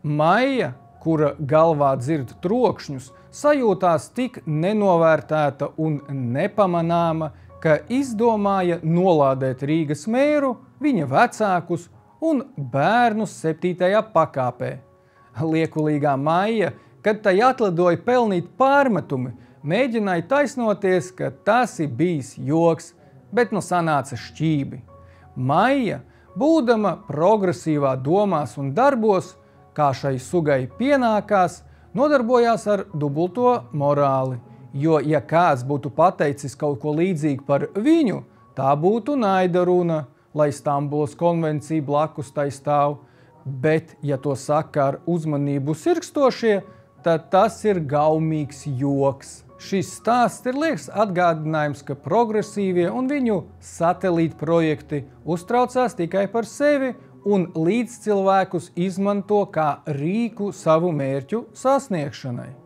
Maija, kura galvā dzird trokšņus, sajūtās tik nenovērtēta un nepamanāma, ka izdomāja nolādēt Rīgas mēru, viņa vecākus un bērnus 7. pakāpē. Liekulīgā Maija, kad tai atlidoja pelnīt pārmetumi, mēģināja taisnoties, ka tas ir bijis joks, bet nu sanāca šķībi. Maija, būdama progresīvā domās un darbos, kā šai sugai pienākās, nodarbojās ar dubulto morāli, jo, ja kāds būtu pateicis kaut ko līdzīgu par viņu, tā būtu naida runa, lai Stambulas konvencija blakus tai stāv, bet, ja to saka ar uzmanību sirkstošie, tad tas ir gaumīgs joks. Šis stāsts ir liels atgādinājums, ka progresīvie un viņu satelīta projekti uztraucās tikai par sevi un līdzcilvēkus izmanto kā rīku savu mērķu sasniegšanai.